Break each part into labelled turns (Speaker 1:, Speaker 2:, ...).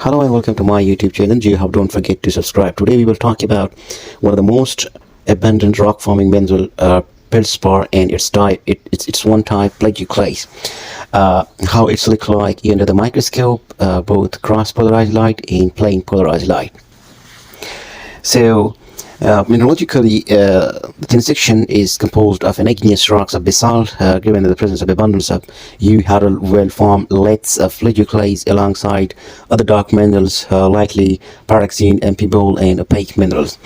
Speaker 1: Hello and welcome to my YouTube channel. Don't forget to subscribe. Today we will talk about one of the most abundant rock forming mineral, feldspar, and its type. It's one type, plagioclase. How it's look like under the microscope, both cross-polarized light and plane-polarized light. So mineralogically, the thin section is composed of an igneous rocks of basalt, given the presence of abundance of euhedral well-formed laths of plagioclase alongside other dark minerals, likely pyroxene and PPL and opaque minerals.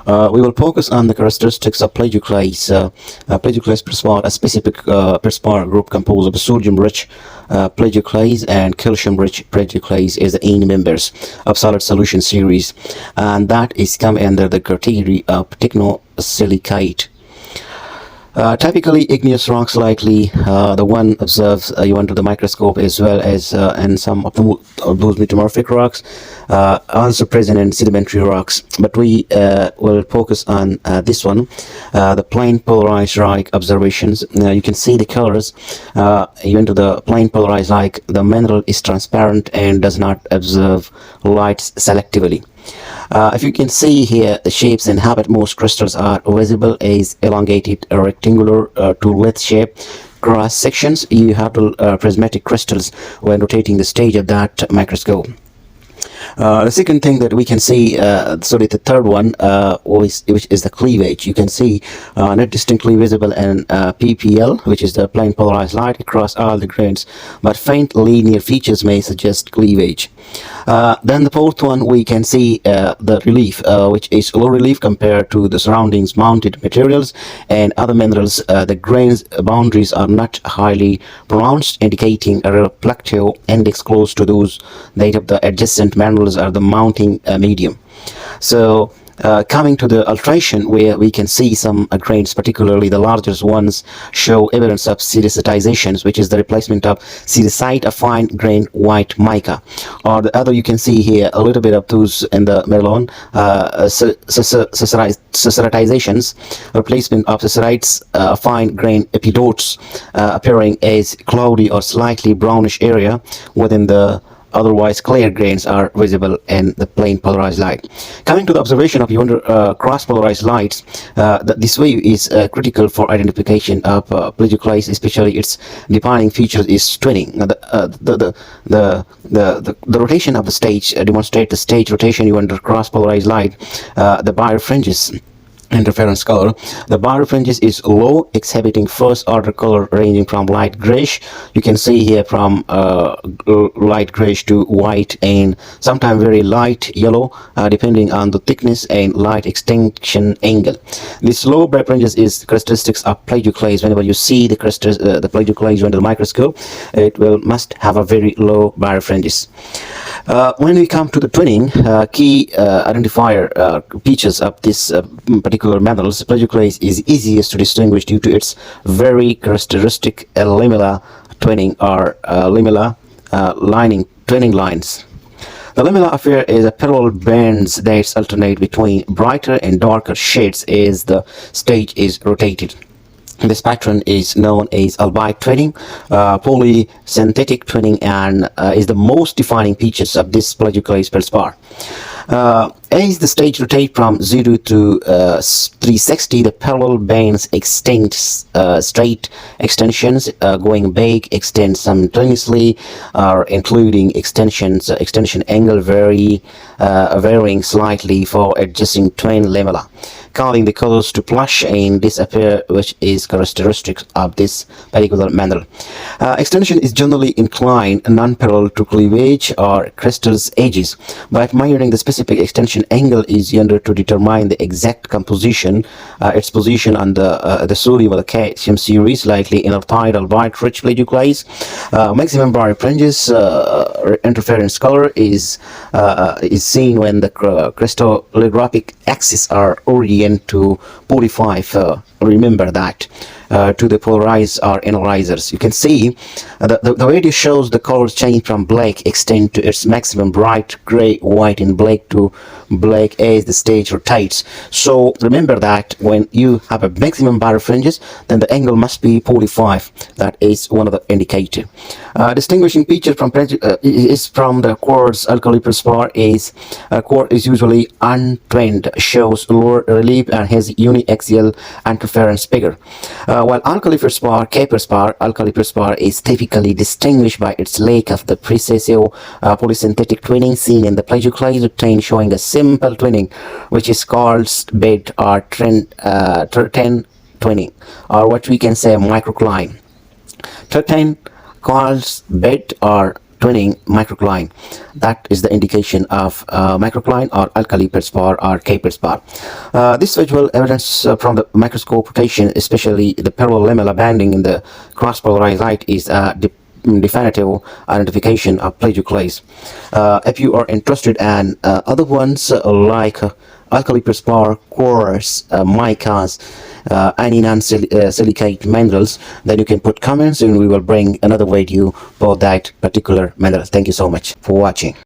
Speaker 1: We will focus on the characteristics of plagioclase. Plagioclase feldspar, a specific feldspar group composed of sodium-rich plagioclase and calcium-rich plagioclase is the N members of solid solution series, and that is come under the category of technosilicate. Typically igneous rocks, likely the one observed under the microscope, as well as and some of those metamorphic rocks, also present in sedimentary rocks, but we will focus on this one, the plane-polarized rock observations. You can see the colors into the plane-polarized, like the mineral is transparent and does not observe lights selectively. If you can see here, the shapes and habit most crystals are visible as elongated rectangular to lath-shaped cross sections. You have prismatic crystals when rotating the stage of that microscope. The second thing that we can see, the third one, which is the cleavage. You can see not distinctly visible in PPL, which is the plane polarized light, across all the grains, but faint linear features may suggest cleavage. Then the fourth one, we can see the relief, which is low relief compared to the surroundings mounted materials and other minerals. The grains boundaries are not highly pronounced, indicating a reflective index close to those that of the adjacent minerals are the mounting medium. So coming to the alteration, where we can see some grains, particularly the larger ones, show evidence of sericitizations, which is the replacement of sericite, a fine grained white mica. Or the other, you can see here a little bit of those in the melon, sericitizations, replacement of sericites, fine grained epidotes, appearing as cloudy or slightly brownish area within the otherwise clear grains are visible in the plane polarized light. Coming to the observation of cross polarized lights, this way is critical for identification of plagioclase, especially its defining features is twinning. The rotation of the stage demonstrate the stage rotation under cross polarized light. The Birefringence interference color. The Birefringence is low, exhibiting first order color ranging from light grayish, you can see here, from light grayish to white, and sometimes very light yellow, depending on the thickness and light extinction angle. This low Birefringence is characteristics of plagioclase. Whenever you see the plagioclase under the microscope, it must have a very low Birefringence. When we come to the twinning, key identifier features of this particular minerals, plagioclase is easiest to distinguish due to its very characteristic lamella twinning, or lamella lining twinning lines. The lamella affair is a parallel bands that alternate between brighter and darker shades as the stage is rotated. This pattern is known as Albite Twinning, polysynthetic twinning, and is the most defining features of this plagioclase feldspar. As the stage rotates from 0 to 360, the parallel bands extend straight extensions, going back extend simultaneously, including extension angle varying slightly for adjacent twin lamella, causing the colors to flush and disappear, which is characteristic of this particular mineral. Extension is generally inclined non-parallel to cleavage or crystal's edges, but measuring the specific extension angle is used to determine the exact composition, its position on the sodium or the calcium series, likely inertile albite rich plagioclase. Maximum Birefringence interference color is seen when the crystallographic axis are oriented to 45. Remember that. to the polarized or analyzers. You can see the video shows the colors change from black extend to its maximum bright gray, white, and black to black as the stage rotates. So remember that when you have a maximum birefringence, then the angle must be 45. That is one of the indicator. Distinguishing feature from is from the quartz alkali feldspar is quartz is usually untwinned, shows lower relief and has uniaxial interference figure. While alkali feldspar, alkali feldspar is typically distinguished by its lack of the precessive polysynthetic twinning seen in the Plagioclase obtained, showing a simple twinning which is called bed or trend twinning, or what we can say microcline. 13 calls bed or twinning microcline. That is the indication of microcline or alkali feldspar or K-feldspar. This visual evidence from the microscope rotation, especially the parallel lamella banding in the cross-polarized light, is a definitive identification of plagioclase. If you are interested in other ones like alkali feldspar, quartz, micas, any non-silicate minerals, then you can put comments and we will bring another video for that particular mineral. Thank you so much for watching.